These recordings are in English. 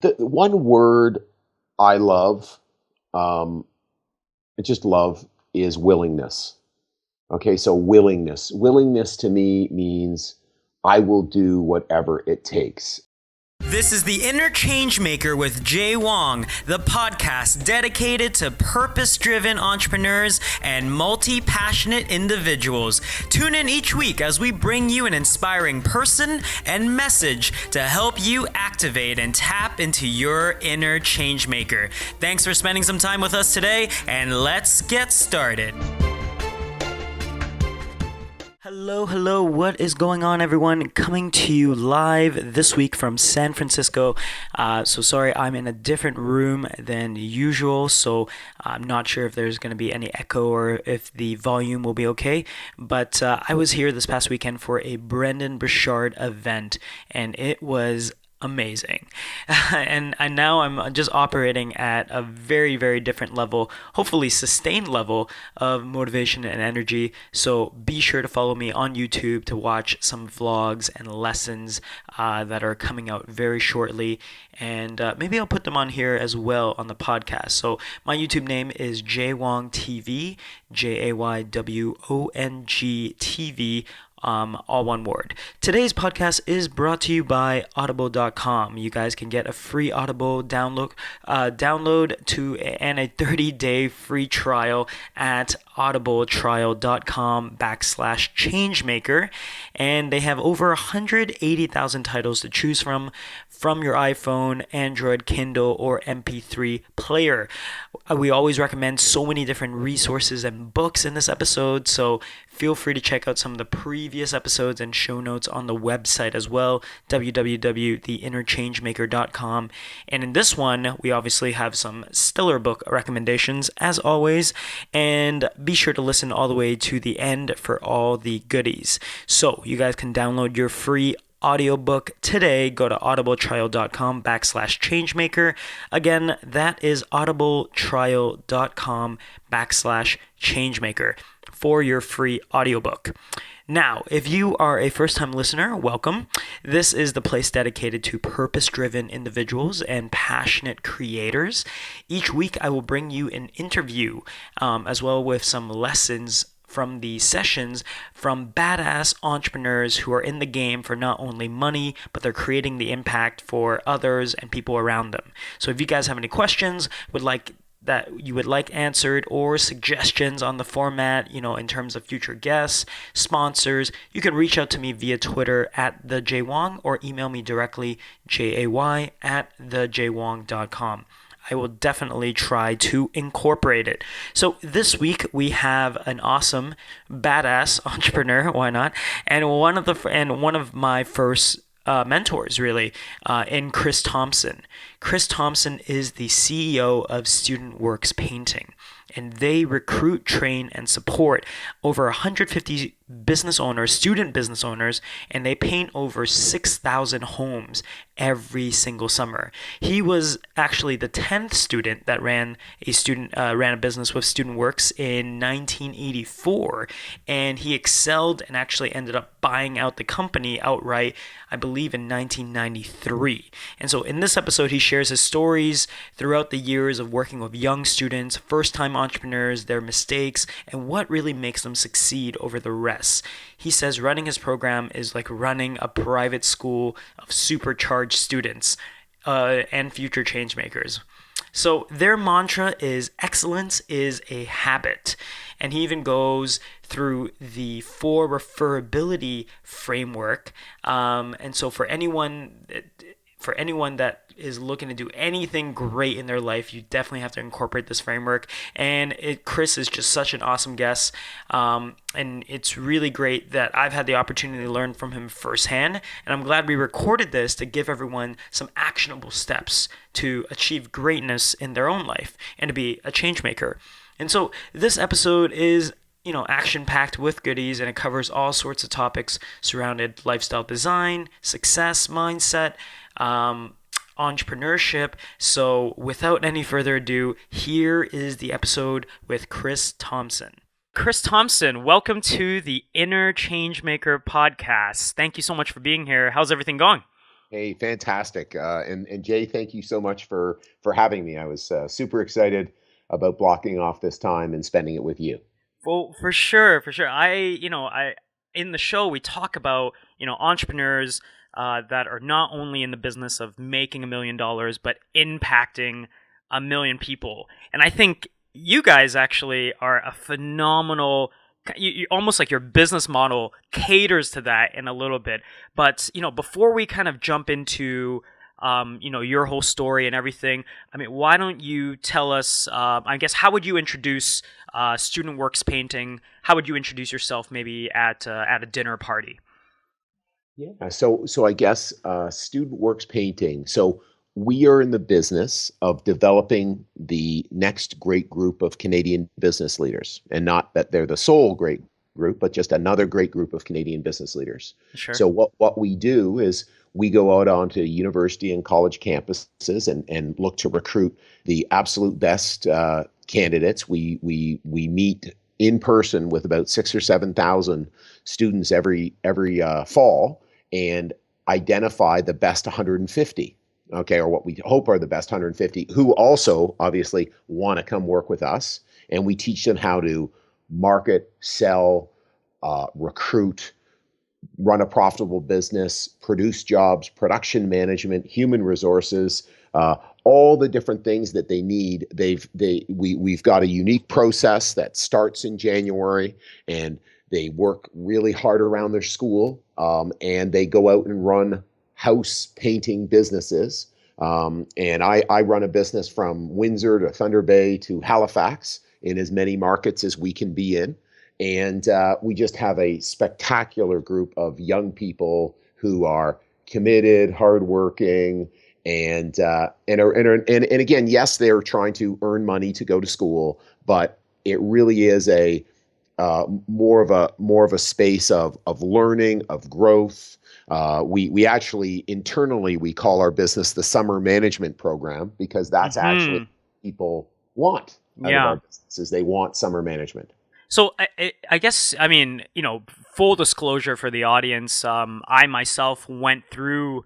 The one word I love, I just love, is willingness. Okay, so willingness. Willingness to me means I will do whatever it takes. This is the Inner Changemaker with Jay Wong, the podcast dedicated to purpose-driven entrepreneurs and multi-passionate individuals. Tune in each week as we bring you an inspiring person and message to help you activate and tap into your inner changemaker. Thanks for spending some time with us today, and let's get started. Hello, what is going on, everyone? Coming to you live this week from San Francisco. So sorry, I'm in a different room than usual, so I'm not sure if there's going to be any echo or if the volume will be okay. But I was here this past weekend for a Brendan Burchard event, and it was amazing. And now I'm just operating at a very, very different level, hopefully sustained level of motivation and energy. So be sure to follow me on YouTube to watch some vlogs and lessons that are coming out very shortly. And maybe I'll put them on here as well on the podcast. So my YouTube name is JayWongTV, JayWongTV. All one word. Today's podcast is brought to you by Audible.com. You guys can get a free Audible download and a 30-day free trial at audibletrial.com/changemaker. And they have over 180,000 titles to choose from your iPhone, Android, Kindle, or MP3 player. We always recommend so many different resources and books in this episode, so feel free to check out some of the previous episodes and show notes on the website as well, www.theinnerchangemaker.com. And in this one, we obviously have some stellar book recommendations, as always, and be sure to listen all the way to the end for all the goodies. So you guys can download your free audiobook today. Go to audibletrial.com/changemaker. Again, that is audibletrial.com/changemaker for your free audiobook. Now, if you are a first-time listener, welcome. This is the place dedicated to purpose-driven individuals and passionate creators. Each week, I will bring you an interview, as well with some lessons from the sessions from badass entrepreneurs who are in the game for not only money, but they're creating the impact for others and people around them. So if you guys have any questions, you would like answered, or suggestions on the format, in terms of future guests, sponsors, you can reach out to me via Twitter at @thejaywong or email me directly, jay@thejaywong.com. I will definitely try to incorporate it. So this week we have an awesome, badass entrepreneur, why not? And one of my first mentors, really, in Chris Thompson. Chris Thompson is the CEO of Student Works Painting, and they recruit, train, and support over 150 student business owners, and they paint over 6,000 homes every single summer. He was actually the 10th student that ran a business with Student Works in 1984, and he excelled and actually ended up buying out the company outright, I believe, in 1993. And so in this episode, he shares his stories throughout the years of working with young students, first-time entrepreneurs, their mistakes, and what really makes them succeed over the rest. He says running his program is like running a private school of supercharged students and future changemakers. So their mantra is excellence is a habit. And he even goes through the 4 referability framework. And so for anyone that is looking to do anything great in their life, you definitely have to incorporate this framework. And Chris is just such an awesome guest. And it's really great that I've had the opportunity to learn from him firsthand. And I'm glad we recorded this to give everyone some actionable steps to achieve greatness in their own life and to be a change maker. And so this episode is action-packed with goodies, and it covers all sorts of topics surrounding lifestyle design, success, mindset, entrepreneurship. So without any further ado, here is the episode with Chris Thompson. Chris Thompson, welcome to the Inner Changemaker podcast. Thank you so much for being here. How's everything going? Hey, fantastic. And Jay, thank you so much for having me. I was super excited about blocking off this time and spending it with you. Well, for sure, for sure. I in the show we talk about entrepreneurs that are not only in the business of making $1 million, but impacting 1 million people. And I think you guys actually are a phenomenal. You almost like your business model caters to that in a little bit. But before we kind of jump into your whole story and everything. I mean, why don't you tell us? I guess how would you introduce student works painting? How would you introduce yourself maybe at a dinner party? Yeah. So I guess student works painting. So we are in the business of developing the next great group of Canadian business leaders, and not that they're the sole great group, but just another great group of Canadian business leaders. Sure. So what we do is we go out onto university and college campuses and look to recruit the absolute best candidates. We meet in person with about 6 or 7 thousand students every fall and identify the best 150. Okay, or what we hope are the best 150 who also obviously want to come work with us, and we teach them how to market, sell, recruit, run a profitable business, produce jobs, production management, human resources, all the different things that they need. We've got a unique process that starts in January, and they work really hard around their school, and they go out and run house painting businesses. And I run a business from Windsor to Thunder Bay to Halifax in as many markets as we can be in. And we just have a spectacular group of young people who are committed, hardworking, and again, yes, they're trying to earn money to go to school, but it really is a more of a space of learning, of growth. We actually internally we call our business the summer management program, because that's actually Hmm. what people want out of our Yeah. businesses. They want summer management. So I guess I mean full disclosure for the audience. I myself went through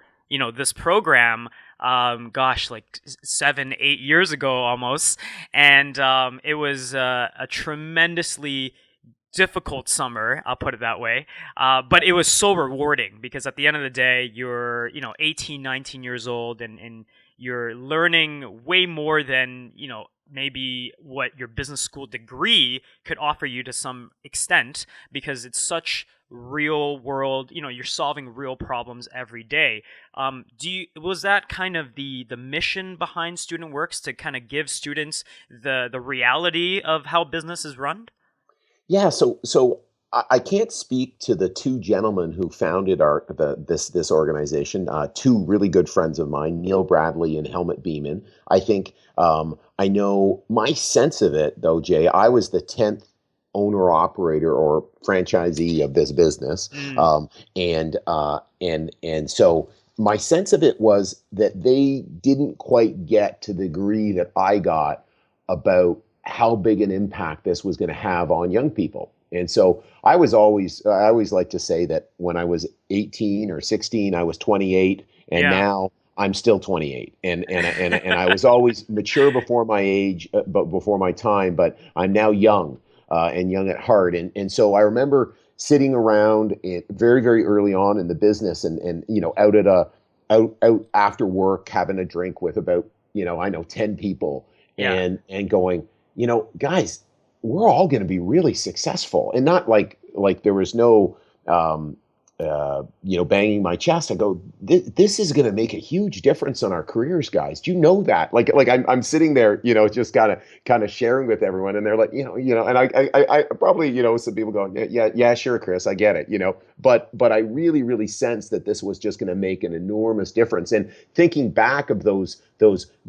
this program. Gosh, like 7, 8 years ago almost, and it was a tremendously difficult summer. I'll put it that way. But it was so rewarding because at the end of the day, you're 18, 19 years old, and you're learning way more than maybe what your business school degree could offer you to some extent, because it's such real world, you're solving real problems every day. Was that kind of the mission behind student works, to kind of give students the reality of how business is run? Yeah, so I can't speak to the two gentlemen who founded this organization. Two really good friends of mine, Neil Bradley and Helmut Beeman. I think I know my sense of it though, Jay. I was the 10th owner operator or franchisee of this business, Mm. and so my sense of it was that they didn't quite get to the degree that I got about how big an impact this was going to have on young people. And so I always like to say that when I was 18 or 16, I was 28, and Yeah. now I'm still 28. And I was always mature before my age, but before my time, but I'm now young, and young at heart. And so I remember sitting around very, very early on in the business, and out after work, having a drink with about, I know 10 people, Yeah. and going, guys, we're all going to be really successful, and not like there was no, banging my chest. I go, this is going to make a huge difference on our careers, guys. Do you know that? Like I'm sitting there, just kind of sharing with everyone, and they're like, and I probably, some people going, yeah, sure, Chris, I get it, but I really, really sensed that this was just going to make an enormous difference. And thinking back of those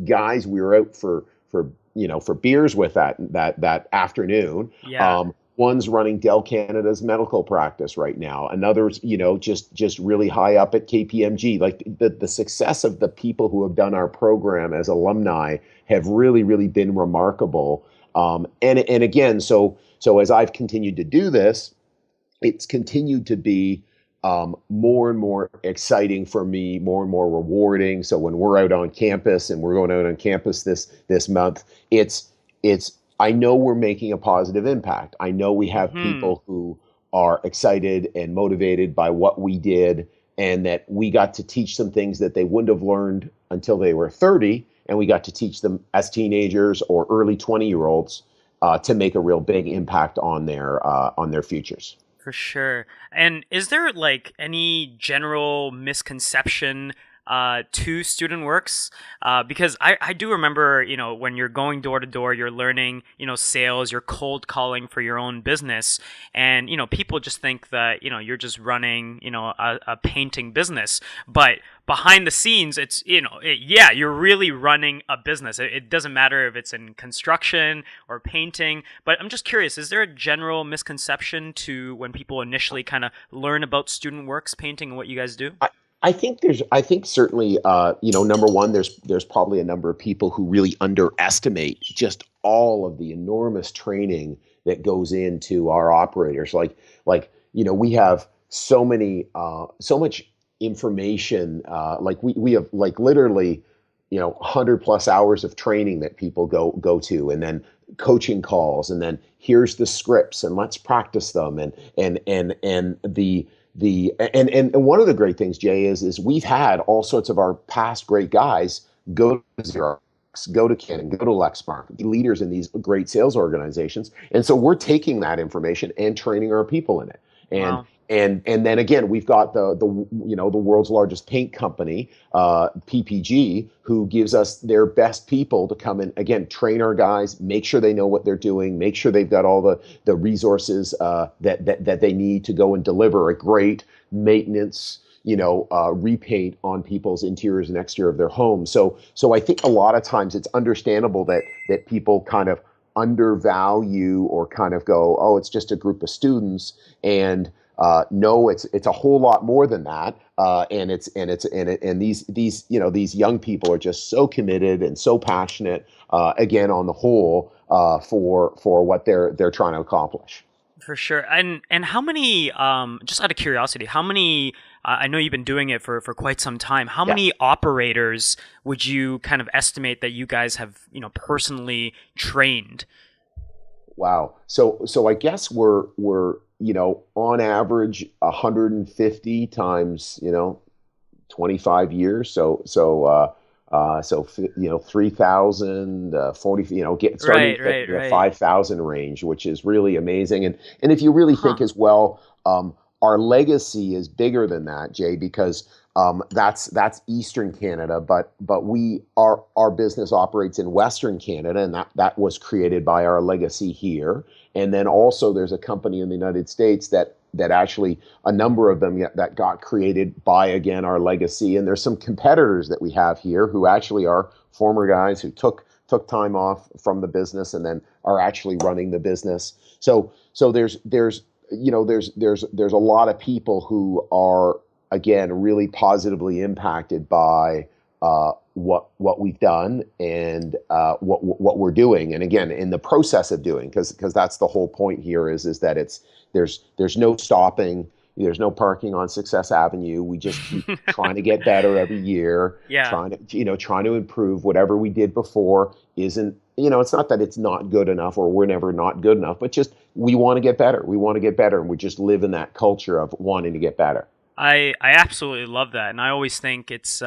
guys we were out for beers with that afternoon. Yeah. One's running Dell Canada's medical practice right now. Another's, just really high up at KPMG. Like the success of the people who have done our program as alumni have really, really been remarkable. And again, so as I've continued to do this, it's continued to be more and more exciting for me, more and more rewarding. So when we're out on campus, and we're going out on campus this month, it's I know we're making a positive impact. I know we have Hmm. people who are excited and motivated by what we did, and that we got to teach them things that they wouldn't have learned until they were 30, and we got to teach them as teenagers or early 20-year-olds to make a real big impact on their futures. For sure. And is there like any general misconception to student works? Because I do remember, when you're going door to door, you're learning, sales, you're cold calling for your own business. And, people just think that, you're just running, a painting business. But behind the scenes, it's, yeah, you're really running a business. It doesn't matter if it's in construction or painting. But I'm just curious, is there a general misconception to when people initially kind of learn about student works painting and what you guys do? I think certainly, number one, there's probably a number of people who really underestimate just all of the enormous training that goes into our operators. We have so much information. We have like literally, 100+ hours of training that people go to, and then coaching calls, and then here's the scripts, and let's practice them, and and one of the great things, Jay, is we've had all sorts of our past great guys go to Xerox, go to Canon, go to Lexmark, be leaders in these great sales organizations, and so we're taking that information and training our people in it. And Wow. and then again, we've got the world's largest paint company, PPG, who gives us their best people to come and again train our guys, make sure they know what they're doing, make sure they've got all the resources that they need to go and deliver a great maintenance, repaint on people's interiors and exterior of their homes. So I think a lot of times it's understandable that people kind of undervalue or kind of go, oh, it's just a group of students, and no, it's a whole lot more than that. And these young people are just so committed and so passionate. Again, on the whole, for what they're trying to accomplish. For sure. And how many, just out of curiosity, how many, I know you've been doing it for quite some time. How Yeah. many operators would you kind of estimate that you guys have, personally trained? Wow. So I guess we're on average 150 times 25 years. So 3,000, 40, starting Right, at right, the right. 5,000 range, which is really amazing. And if you really Huh. think as well, our legacy is bigger than that, Jay, because that's Eastern Canada, but our business operates in Western Canada, and that was created by our legacy here. And then also there's a company in the United States that actually a number of them that got created by again our legacy. And there's some competitors that we have here who actually are former guys who took time off from the business and then are actually running the business. So there's a lot of people who are again really positively impacted by what we've done and what we're doing, and again in the process of doing, because that's the whole point here is that there's no stopping, there's no parking on Success Avenue. We just keep trying to get better every year, Yeah. trying to improve. Whatever we did before isn't, it's not that it's not good enough or we're never not good enough, but just we want to get better. We want to get better, and we just live in that culture of wanting to get better. I absolutely love that, and I always think it's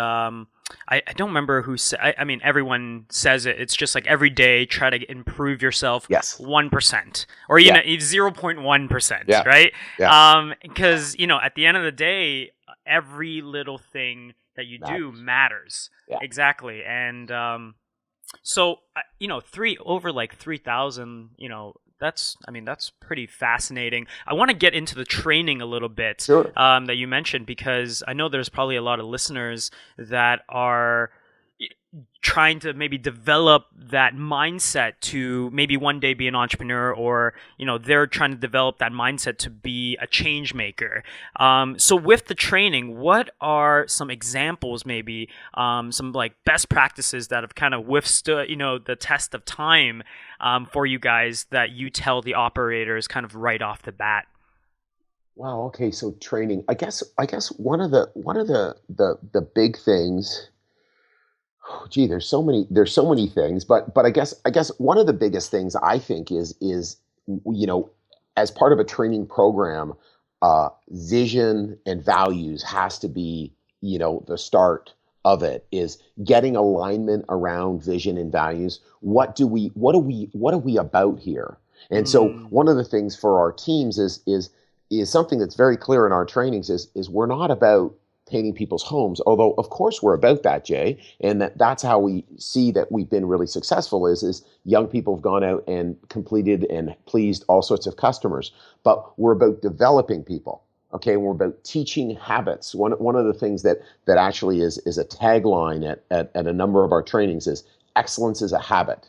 I don't remember who said. I mean, everyone says it. It's just like every day try to improve yourself Yes. 1%, or Yeah. 0.1%, Yeah. right? Yeah. Because at the end of the day, every little thing that you do Matters. matters. Yeah. Exactly, and so three over like 3,000. That's pretty fascinating. I want to get into the training a little bit Sure. that you mentioned, because I know there's probably a lot of listeners that are trying to maybe develop that mindset to maybe one day be an entrepreneur, or they're trying to develop that mindset to be a change maker. So with the training, what are some examples, maybe some like best practices that have kind of withstood the test of time for you guys, that you tell the operators kind of right off the bat? Wow. Okay. So training. I guess one of the big things. Oh, gee, there's so many things, but I guess one of the biggest things I think is you know as part of a training program, vision and values has to be the start of it. Is getting alignment around vision and values. What are we about here? And so Mm, one of the things for our teams is something that's very clear in our trainings is we're not about painting people's homes, although of course we're about that, Jay, and that's how we see that we've been really successful is young people have gone out and completed and pleased all sorts of customers, but we're about developing people. Okay, we're about teaching habits. One of the things that actually is a tagline at a number of our trainings is excellence is a habit.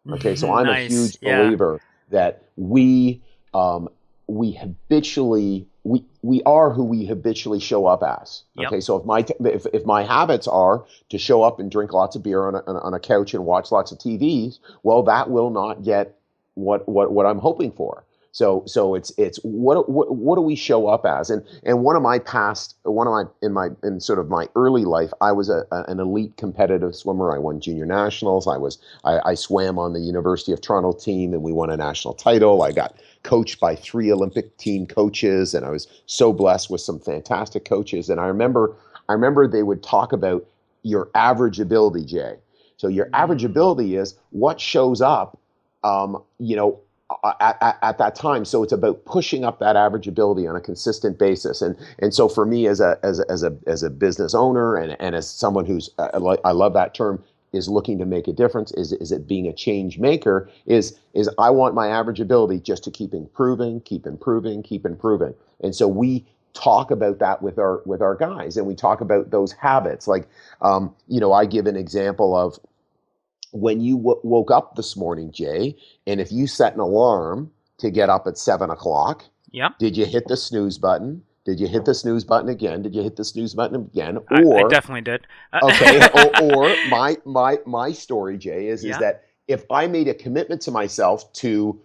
Okay, so I'm a nice. huge Yeah. believer that um, we habitually we are who we habitually show up as. Yep. Okay, so if my habits are to show up and drink lots of beer on a couch and watch lots of TVs, well, that will not get what I'm hoping for. So it's what do we show up as? And in sort of my early life, I was an elite competitive swimmer. I won junior nationals. I swam on the University of Toronto team, and we won a national title. I got coached by three Olympic team coaches, and I was so blessed with some fantastic coaches. And I remember they would talk about your average ability, Jay. So your average Mm, ability is what shows up, um, you know, at that time. So it's about pushing up that average ability on a consistent basis. And so for me as a business owner and as someone who's I love that term, is looking to make a difference, is it being a change maker, is I want my average ability just to keep improving, keep improving, keep improving. And so we talk about that with our guys, and we talk about those habits. Like I give an example of when you woke up this morning, Jay, and if you set an alarm to get up at 7 o'clock, yep. did you hit the snooze button? Did you hit the snooze button again? Did you hit the snooze button again? I Or definitely did. okay, or my story, Jay, is Yeah. that if I made a commitment to myself to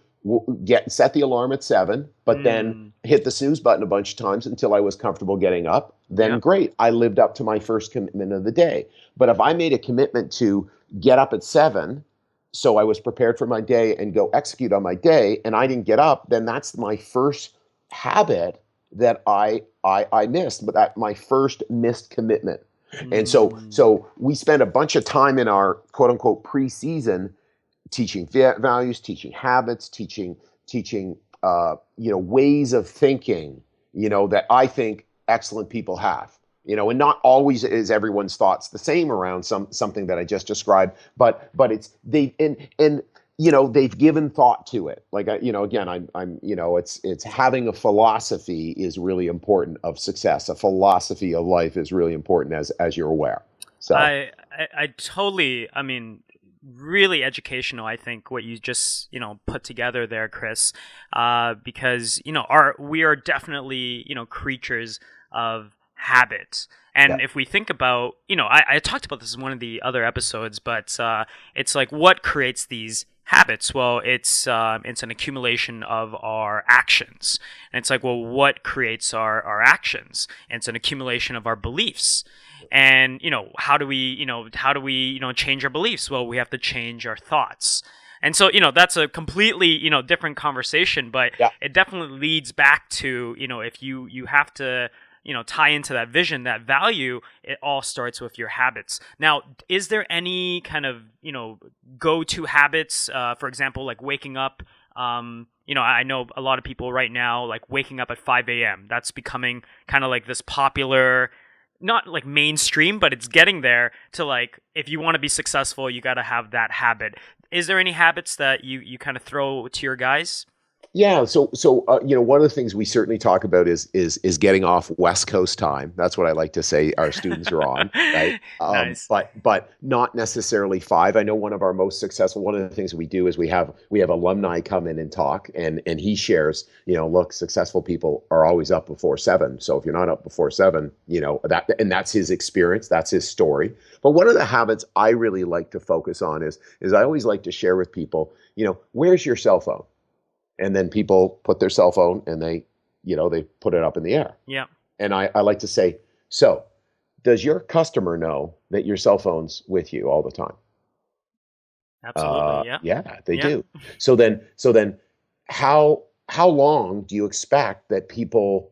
get set the alarm at 7, but then Mm, hit the snooze button a bunch of times until I was comfortable getting up, then yep. great, I lived up to my first commitment of the day. But if I made a commitment to get up at 7, so I was prepared for my day and go execute on my day, and I didn't get up, then that's my first habit that I missed, but that my first missed commitment. And so Mm, so we spent a bunch of time in our quote unquote preseason teaching values, teaching habits, teaching ways of thinking, that I think excellent people have. And not always is everyone's thoughts the same around something that I just described, but it's they and they've given thought to it. Like again, I'm it's having a philosophy is really important of success. A philosophy of life is really important, as you're aware. So I totally, I mean, really educational, I think, what you just, put together there, Chris. Because, we are definitely, creatures of habit. yeah, And if we think about, I talked about this in one of the other episodes, but it's like what creates these habits? Well, it's an accumulation of our actions. And it's like, well, what creates our actions? And it's an accumulation of our beliefs. And how do we change our beliefs? Well, we have to change our thoughts. And so that's a completely different conversation, but yeah. it definitely leads back to if you have to tie into that vision, that value, it all starts with your habits. Now, is there any kind of go-to habits, for example, like waking up? I know a lot of people right now like waking up at 5 a.m. That's becoming kind of like this popular, not like mainstream, but it's getting there to like, if you want to be successful, you got to have that habit. Is there any habits that you kind of throw to your guys? Yeah, so one of the things we certainly talk about is getting off West Coast time. That's what I like to say our students are on, right? Nice. But not necessarily 5. I know one of our most successful. One of the things we do is we have alumni come in and talk, and he shares. Look, successful people are always up before 7. So if you're not up before 7, that's his experience, that's his story. But one of the habits I really like to focus on is I always like to share with people. Where's your cell phone? And then people put their cell phone and they they put it up in the air. Yeah. And I like to say, so does your customer know that your cell phone's with you all the time? Absolutely. Yeah. Yeah, they Yeah. do. So then how long do you expect that people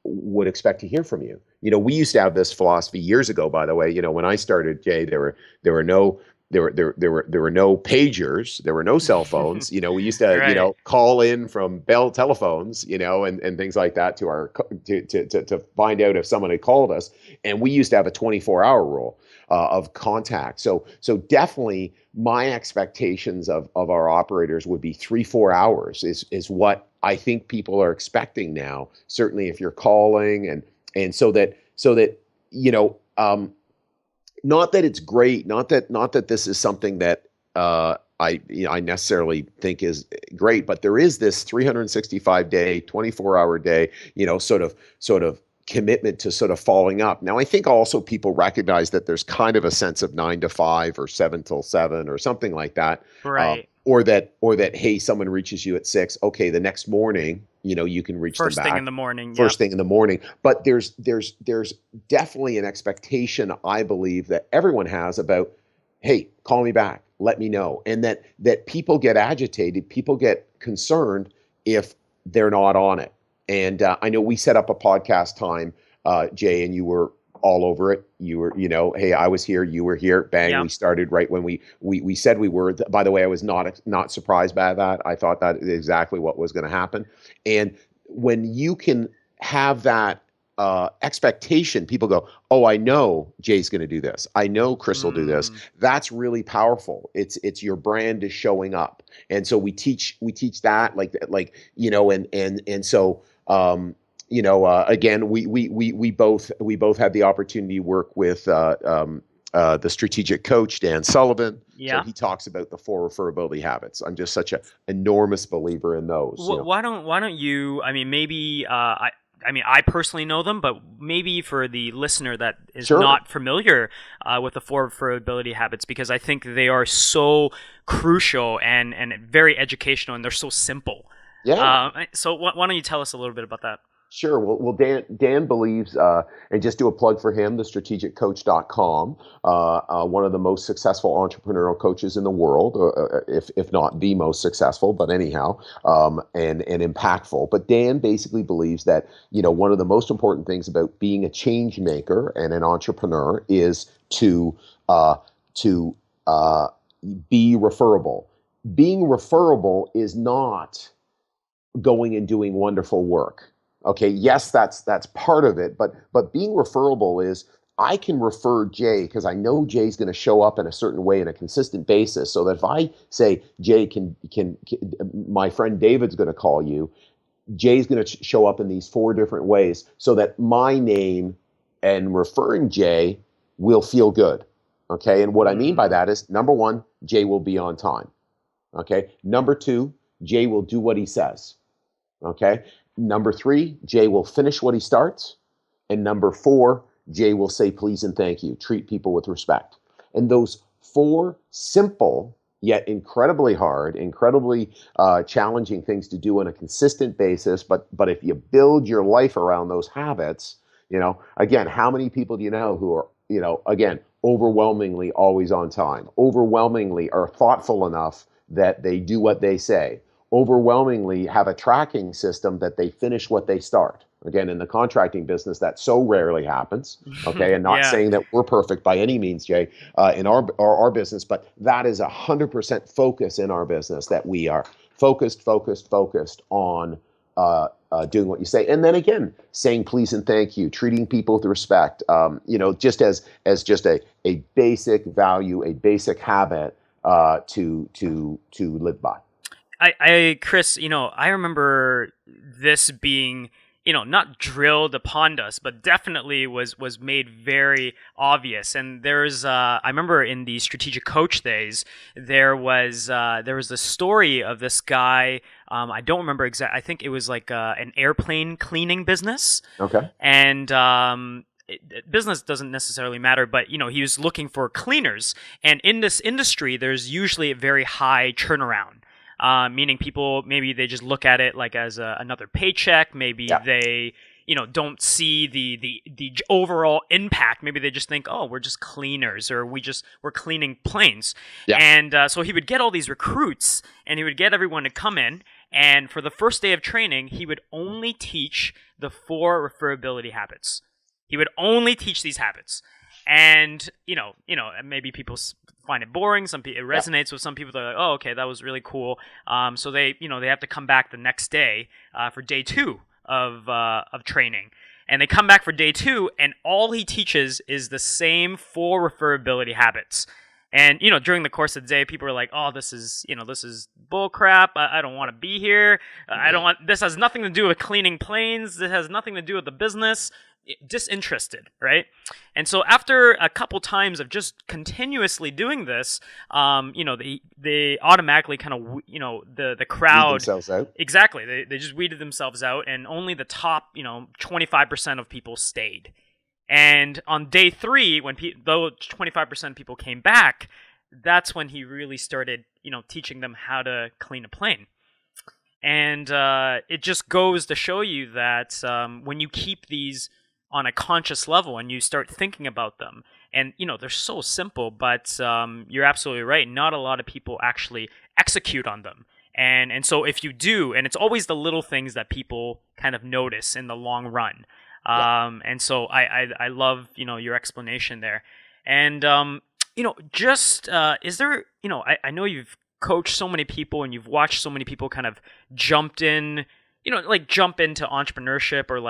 would expect to hear from you? We used to have this philosophy years ago, by the way. When I started, Jay, there were no there were no pagers, there were no cell phones. We used to, Right. call in from Bell telephones, and things like that to our to find out if someone had called us. And we used to have a 24-hour rule of contact. So definitely my expectations of our operators would be 3-4 hours is what I think people are expecting now. Certainly if you're calling and so that not that it's great, not that this is something that I necessarily think is great, but there is this 365-day, 24-hour day, sort of commitment to sort of following up. Now, I think also people recognize that there's kind of a sense of 9 to 5 or 7 till 7 or something like that. Right. Or that, hey, someone reaches you at 6, okay, the next morning, you can reach them First thing back in the morning. first Yeah. thing in the morning. But there's definitely an expectation, I believe, that everyone has about, hey, call me back, let me know. And that people get agitated, people get concerned if they're not on it. And I know we set up a podcast time, Jay, and you were all over it. You were, hey, I was here, you were here, bang, Yeah. we started right when we said we were. By the way, I was not surprised by that. I thought that is exactly what was going to happen. And when you can have that expectation, people go, oh, I know Jay's going to do this. I know Chris will do this. That's really powerful. It's your brand is showing up. And so we teach that and so again, we both had the opportunity to work with the strategic coach, Dan Sullivan. Yeah. So he talks about the 4 referability habits. I'm just such an enormous believer in those. Why don't you? I mean, maybe I personally know them, but maybe for the listener that is Sure. not familiar with the 4 referability habits, because I think they are so crucial and very educational, and they're so simple. Yeah. So why don't you tell us a little bit about that? Sure. Well, Dan believes, and just do a plug for him, thestrategiccoach.com, one of the most successful entrepreneurial coaches in the world, if not the most successful, but anyhow, and impactful. But Dan basically believes that, one of the most important things about being a change maker and an entrepreneur is to be referable. Being referable is not going and doing wonderful work. Okay, yes, that's part of it, but being referable is I can refer Jay because I know Jay's going to show up in a certain way in a consistent basis. So that if I say, Jay, can my friend David's going to call you, Jay's going to show up in these 4 different ways, so that my name and referring Jay will feel good. Okay, and what I mean by that is, number 1, Jay will be on time. Okay, number 2, Jay will do what he says. Okay. Number 3, Jay will finish what he starts. And number 4, Jay will say please and thank you. Treat people with respect. And those 4 simple yet incredibly hard, incredibly challenging things to do on a consistent basis. But if you build your life around those habits, again, how many people do you know who are, again, overwhelmingly always on time, overwhelmingly are thoughtful enough that they do what they say, overwhelmingly have a tracking system that they finish what they start. Again, in the contracting business, that so rarely happens. Okay, and not Yeah. saying that we're perfect by any means, Jay, in our business, but that is 100% focus in our business, that we are focused on doing what you say, and then again, saying please and thank you, treating people with respect. Just as just a basic value, a basic habit to live by. Chris, I remember this being, not drilled upon us, but definitely was made very obvious. And I remember in the strategic coach days, there was a story of this guy. I don't remember exactly. I think it was like an airplane cleaning business. Okay. And business doesn't necessarily matter, but he was looking for cleaners. And in this industry, there's usually a very high turnaround. meaning people maybe they just look at it like as another paycheck. Maybe Yeah. they don't see the overall impact. Maybe they just think, oh, we're just cleaners, or we're cleaning planes. Yeah. And so he would get all these recruits, and he would get everyone to come in. And for the first day of training, he would only teach the 4 referability habits. He would only teach these habits. And maybe people find it boring. It resonates with some people. They're like, oh, okay, that was really cool. So they have to come back the next day for day 2 of training. And they come back for day 2, and all he teaches is the same 4 referability habits. And during the course of the day, people are like, "Oh, this is bull crap. I don't want to be here. I don't want. This has nothing to do with cleaning planes. This has nothing to do with the business." Disinterested, right? And so after a couple times of just continuously doing this, they automatically kind of the crowd Weed themselves out. Exactly. They just weeded themselves out, and only the top 25% of people stayed. And on day 3, when though 25% of people came back, that's when he really started, teaching them how to clean a plane. And it just goes to show you that when you keep these on a conscious level and you start thinking about them, and they're so simple, but you're absolutely right. Not a lot of people actually execute on them. And so if you do, and it's always the little things that people kind of notice in the long run. And so I love, your explanation there. And, is there, I know you've coached so many people and you've watched so many people kind of jump into entrepreneurship, or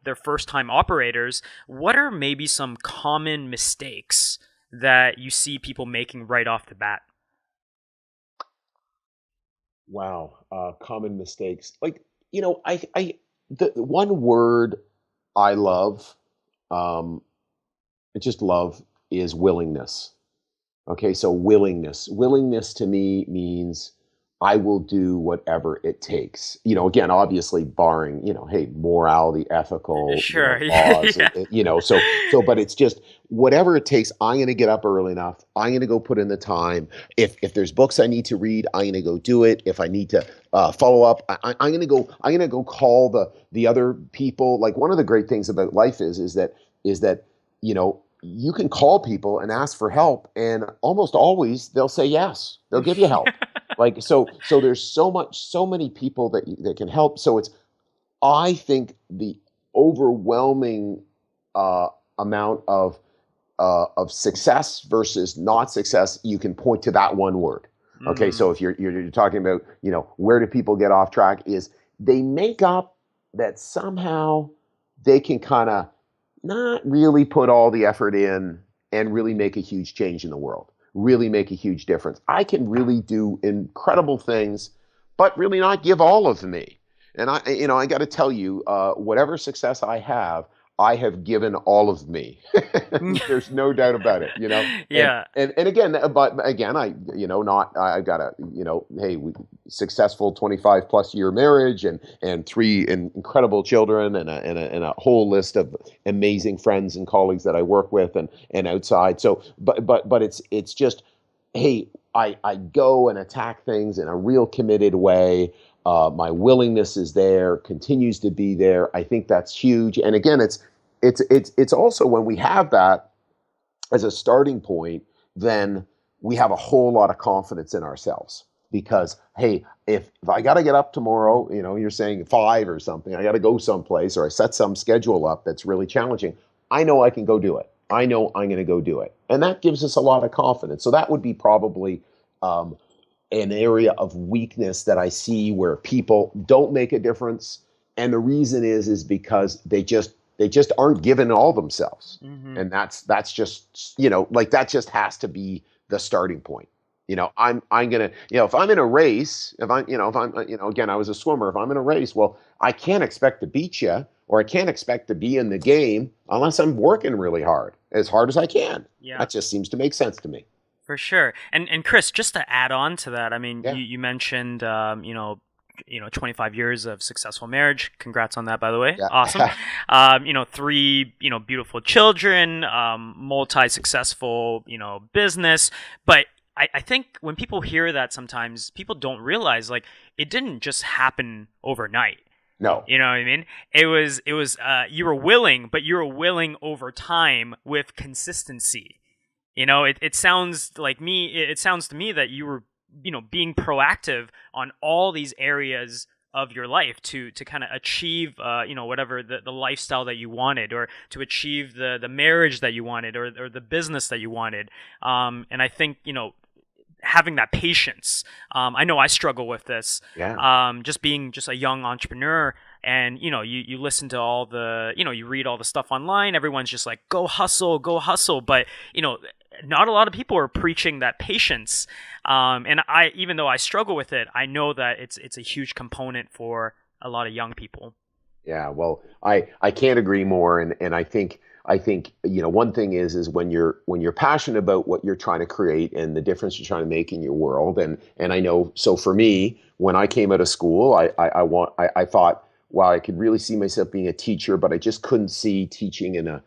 their first time operators. What are maybe some common mistakes that you see people making right off the bat? Wow. Common mistakes. The one word I love, I just love, is willingness. Okay, so willingness. Willingness to me means I will do whatever it takes. Again, obviously barring, hey, morality, ethical, Sure. laws, Yeah. but it's just whatever it takes. I'm going to get up early enough. I'm going to go put in the time. If there's books I need to read, I'm going to go do it. If I need to follow up, I'm going to go. I'm going to go call the other people. Like, one of the great things about life is that you can call people and ask for help, and almost always they'll say yes. They'll give you help. So there's so many people that can help. So I think the overwhelming amount of success versus not success, you can point to that one word. Okay, so if you're talking about, where do people get off track, is they make up that somehow they can kind of not really put all the effort in and really make a huge change in the world, really make a huge difference. I can really do incredible things, but really not give all of me. And I got to tell you, whatever success I have given all of me. There's no doubt about it, Yeah. And again, but again, I got a, hey, successful 25 plus year marriage and 3 incredible children and a whole list of amazing friends and colleagues that I work with and outside. So, but it's just, hey, I go and attack things in a real committed way. My willingness is there, continues to be there. I think that's huge. And again, it's also, when we have that as a starting point, then we have a whole lot of confidence in ourselves, because, hey, if I got to get up tomorrow, you're saying 5 or something, I got to go someplace, or I set some schedule up that's really challenging, I know I can go do it. I know I'm going to go do it. And that gives us a lot of confidence. So that would be probably an area of weakness that I see, where people don't make a difference. And the reason is because they just aren't given all themselves. Mm-hmm. And that's just, that just has to be the starting point. I'm going to, if I'm in a race, if I'm, again, I was a swimmer, if I'm in a race, well, I can't expect to beat you, or I can't expect to be in the game unless I'm working really hard as I can. Yeah. That just seems to make sense to me. For sure. And Chris, just to add on to that, I mean, Yeah. you mentioned, 25 years of successful marriage. Congrats on that, by the way. Yeah. Awesome. 3, beautiful children, multi-successful, business. But I think when people hear that, sometimes people don't realize like it didn't just happen overnight. No. You know what I mean? It was you were willing, but you were willing over time with consistency. It sounds like me. It sounds to me that you were, being proactive on all these areas of your life to kind of achieve, whatever the lifestyle that you wanted, or to achieve the marriage that you wanted, or the business that you wanted. And I think, having that patience. I know I struggle with this. Yeah. Just being just a young entrepreneur, and you listen to all the, you read all the stuff online. Everyone's just like, go hustle, but not a lot of people are preaching that patience. And even though I struggle with it, I know that it's a huge component for a lot of young people. Yeah, well, I can't agree more, and I think one thing is when you're passionate about what you're trying to create and the difference you're trying to make in your world, and I know, so for me, when I came out of school, I thought, wow, I could really see myself being a teacher, but I just couldn't see teaching in a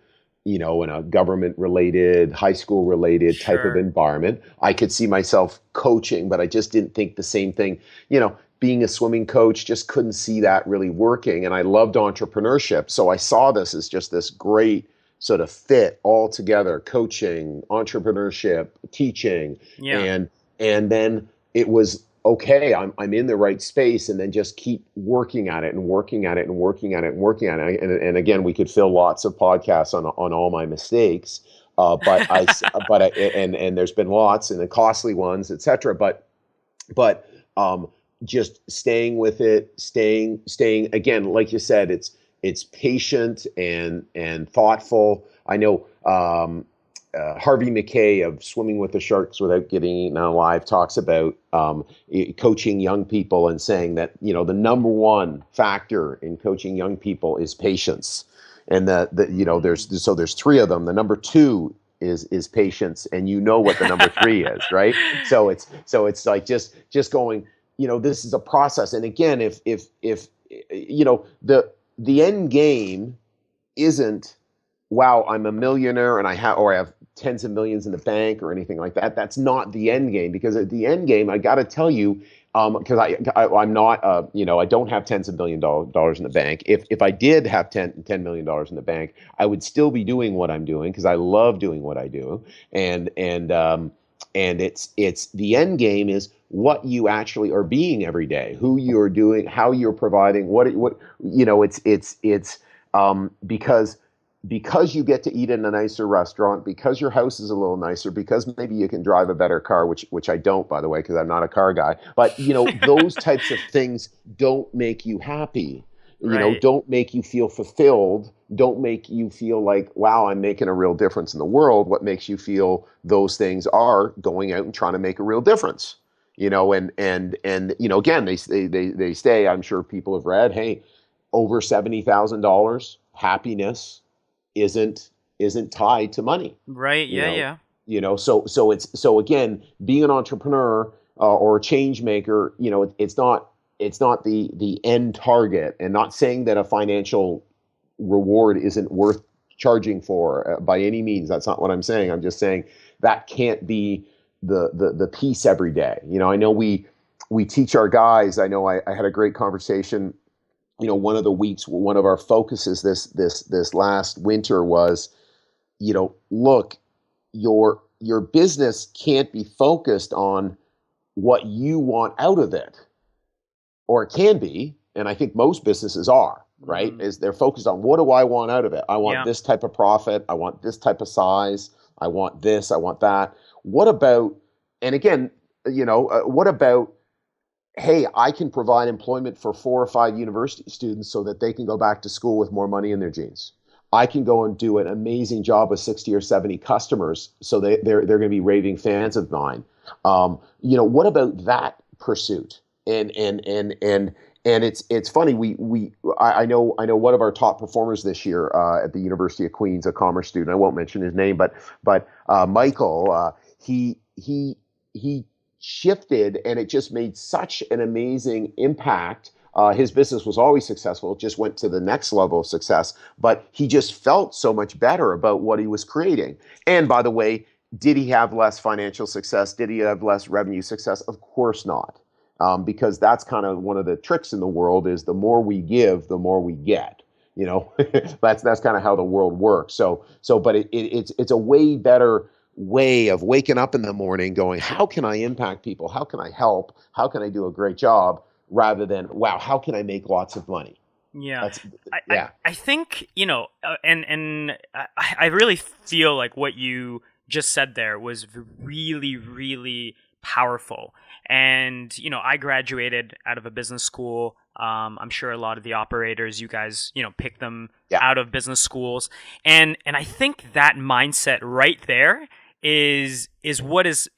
government related, high school related type of Sure. environment. I could see myself coaching, but I just didn't think the same thing. Being a swimming coach, just couldn't see that really working. And I loved entrepreneurship. So I saw this as just this great sort of fit all together: coaching, entrepreneurship, teaching. Yeah. And then it was, okay, I'm in the right space, and then just keep working at it and working at it and working at it and working at it. And again, we could fill lots of podcasts on all my mistakes. And there's been lots, and the costly ones, etc. But just staying with it, staying again, like you said, it's patient and thoughtful. I know Harvey McKay of Swimming with the Sharks Without Getting Eaten Alive talks about coaching young people and saying that the number one factor in coaching young people is patience, and there's three of them. The number two is patience, and what the number three is, right? So it's like just going. This is a process, and again, if the end game isn't, wow, I'm a millionaire and I have tens of millions in the bank or anything like that. That's not the end game, because at the end game, I got to tell you, because I'm not, I don't have tens of dollars in the bank. If I did have $10 million in the bank, I would still be doing what I'm doing, because I love doing what I do. And it's the end game is what you actually are being every day, who you're doing, how you're providing, because you get to eat in a nicer restaurant, because your house is a little nicer, because maybe you can drive a better car, which I don't, by the way, because I'm not a car guy. But those types of things don't make you happy. Right. Don't make you feel fulfilled. Don't make you feel like, wow, I'm making a real difference in the world. What makes you feel those things are going out and trying to make a real difference. And again, they say, I'm sure people have read, hey, over $70,000 happiness isn't tied to money. Right. Yeah. Yeah. So again, being an entrepreneur or a change maker, it's not the end target, and not saying that a financial reward isn't worth charging for by any means. That's not what I'm saying. I'm just saying that can't be the piece every day. I know we teach our guys. I know I had a great conversation. One of the weeks, one of our focuses this last winter was, look, your business can't be focused on what you want out of it, or it can be, and I think most businesses are, right? Is they're focused on, what do I want out of it? I want this type of profit. I want this type of size. I want this. I want that. What about, and again, what about, hey, I can provide employment for 4 or 5 university students so that they can go back to school with more money in their jeans. I can go and do an amazing job with 60 or 70 customers, so they're going to be raving fans of mine. What about that pursuit? And it's funny. I know one of our top performers this year at the University of Queens, a commerce student. I won't mention his name, but Michael, he shifted, and it just made such an amazing impact. His business was always successful. It just went to the next level of success, but he just felt so much better about what he was creating. And by the way, did he have less financial success? Did he have less revenue success? Of course not. Because that's kind of one of the tricks in the world is the more we give, the more we get. You know, that's kind of how the world works. But it's a way better way of waking up in the morning going, how can I impact people? How can I help? How can I do a great job? Rather than, wow, how can I make lots of money? Yeah. That's, yeah. I think, I really feel like what you just said there was really, really powerful. And, I graduated out of a business school. I'm sure a lot of the operators, you guys, pick them Yeah. out of business schools. And I think that mindset right there is what is,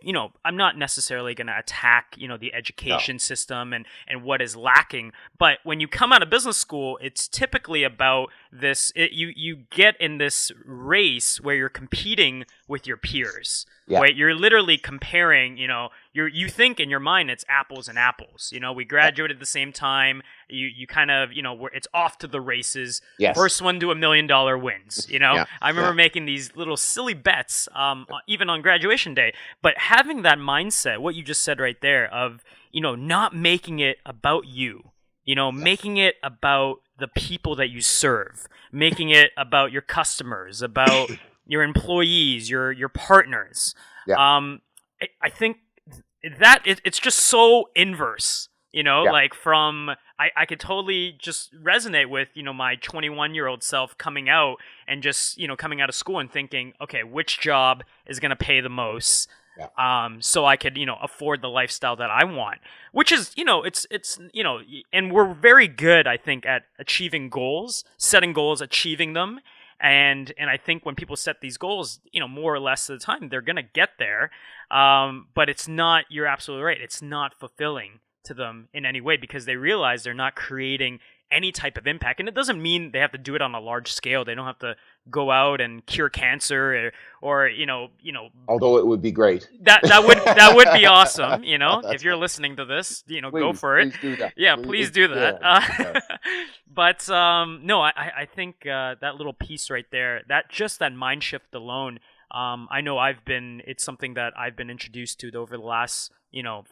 I'm not necessarily going to attack, the education system and what is lacking. But when you come out of business school, it's typically about this, you get in this race where you're competing with your peers. Yeah. Right? You're literally comparing, you think in your mind it's apples and apples. We graduated at the same time. You kind of, it's off to the races. Yes. First one to $1 million wins. Yeah. I remember making these little silly bets, even on graduation day. But having that mindset, what you just said right there, of not making it about you, making it about the people that you serve, making it about your customers, about your employees, your partners. Yeah. I think that it's just so inverse, like from, I could totally just resonate with, my 21-year-old self coming out and just, coming out of school and thinking, okay, which job is going to pay the most? Yeah. So I could, afford the lifestyle that I want, which is, it's, and we're very good, I think, at achieving goals, setting goals, achieving them. And I think when people set these goals, more or less of the time, they're going to get there. But it's not, you're absolutely right. It's not fulfilling to them in any way because they realize they're not creating any type of impact. And it doesn't mean they have to do it on a large scale. They don't have to go out and cure cancer or although it would be great. That would be awesome, if you're listening to this, please, go for it. Please do that. Yeah, please do that. Yeah. But no, I think that little piece right there, that mind shift alone, I know it's something that I've been introduced to over the last,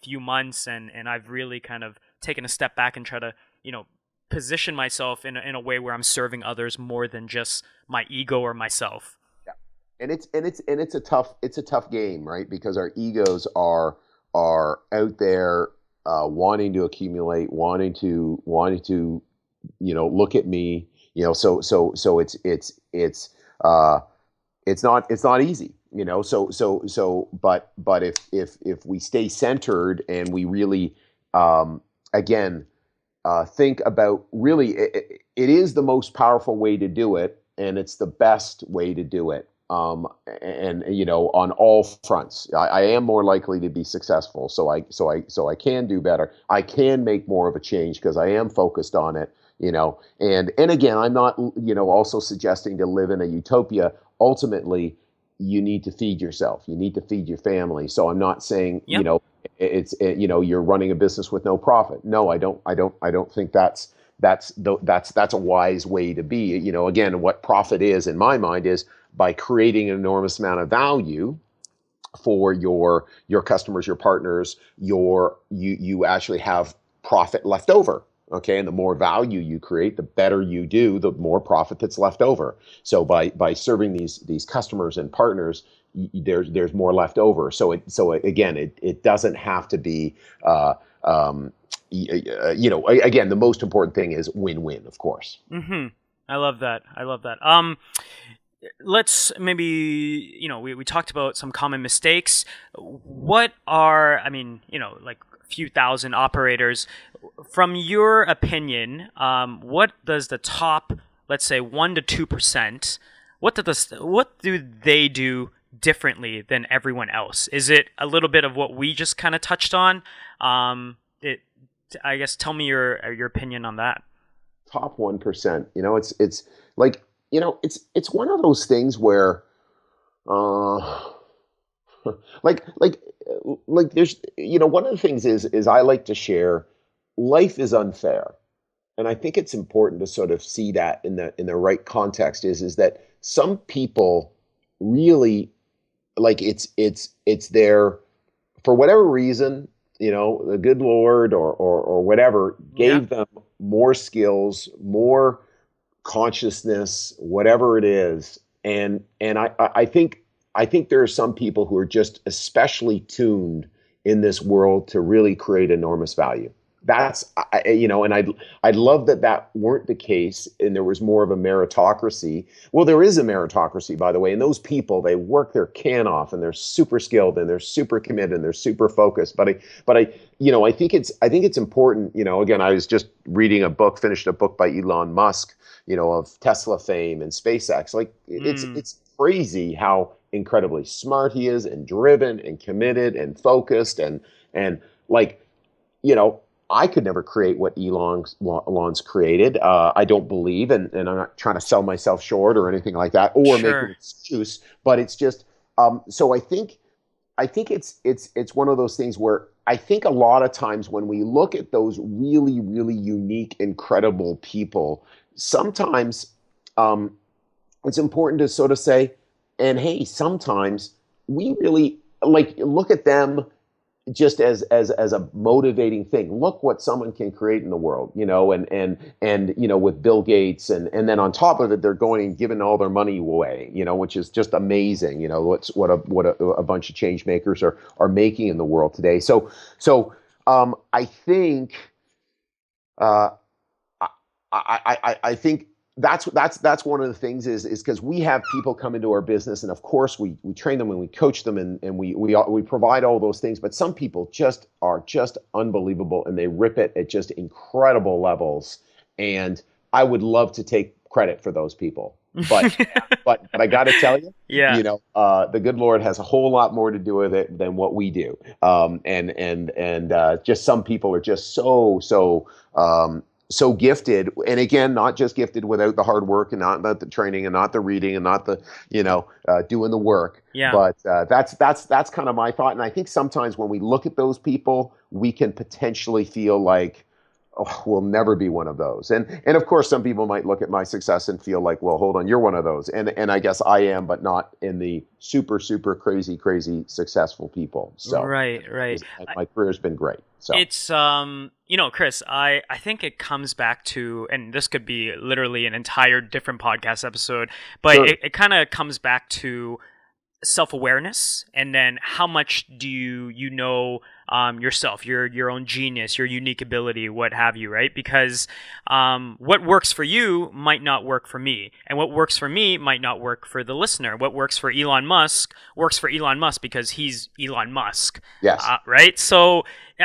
few months, and I've really kind of taken a step back and try to, position myself in a way where I'm serving others more than just my ego or myself. Yeah. And it's a tough game, right? Because our egos are out there wanting to accumulate, wanting to look at me, so it's not easy, but if we stay centered and we really again think about really it is the most powerful way to do it, and it's the best way to do it, and on all fronts. I am more likely to be successful, so I can do better. I can make more of a change because I am focused on it. And again, I'm not, also suggesting to live in a utopia. Ultimately, you need to feed yourself. You need to feed your family. So I'm not saying, Yep. You're running a business with no profit. No, I don't think that's a wise way to be. Again, what profit is in my mind is by creating an enormous amount of value for your customers, your partners, you actually have profit left over. Okay, and the more value you create, the better you do, the more profit that's left over. So by serving these customers and partners, there's more left over. So again, it doesn't have to be. Again, the most important thing is win-win, of course. Mm-hmm. I love that. Let's maybe, we talked about some common mistakes. What are, like a few thousand operators, from your opinion, what does the top, let's say 1 to 2%, what do they do differently than everyone else? Is it a little bit of what we just kind of touched on? I guess tell me your opinion on that. Top 1%. It's like, it's one of those things where, like there's, one of the things is I like to share, life is unfair. And I think it's important to sort of see that in the right context is that some people really like it's there for whatever reason, the good Lord or whatever Yeah. gave them more skills, more consciousness, whatever it is. And I think there are some people who are just especially tuned in this world to really create enormous value. And I'd love that weren't the case, and there was more of a meritocracy. Well, there is a meritocracy, by the way, and those people, they work their can off, and they're super skilled, and they're super committed, and they're super focused. I think it's important. Again, I was just reading finished a book by Elon Musk, of Tesla fame and SpaceX. Like Mm, it's crazy how incredibly smart he is, and driven and committed and focused, and like, you know, I could never create what Elon's created. I don't believe, and I'm not trying to sell myself short or anything like that, or make an sure. excuse. But it's just, so I think it's one of those things where I think a lot of times when we look at those really, really unique, incredible people, sometimes um, it's important to sort of say, and hey, sometimes we really like look at them just as a motivating thing. Look what someone can create in the world, and with Bill Gates, and then on top of it, they're going and giving all their money away, which is just amazing. What a bunch of change makers are making in the world today. So I think uh, I think that's one of the things is because we have people come into our business, and of course we train them and we coach them, and we provide all those things. But some people just are just unbelievable, and they rip it at just incredible levels. And I would love to take credit for those people, but but I got to tell you, Yeah. the good Lord has a whole lot more to do with it than what we do. And just some people are just so gifted, and again, not just gifted without the hard work, and not the training, and not the reading, and not the doing the work. Yeah. But that's kind of my thought. And I think sometimes when we look at those people, we can potentially feel like, oh, we'll never be one of those. And of course, some people might look at my success and feel like, well, hold on, you're one of those. And I guess I am, but not in the super, super crazy successful people. So Right, right. my career's been great. So It's Chris, I think it comes back to, and this could be literally an entire different podcast episode, but sure. it kind of comes back to self-awareness, and then how much do you know yourself, your own genius, your unique ability, what have you, right? Because what works for you might not work for me, and what works for me might not work for the listener. What works for Elon Musk works for Elon Musk because he's Elon Musk, Yes. right? So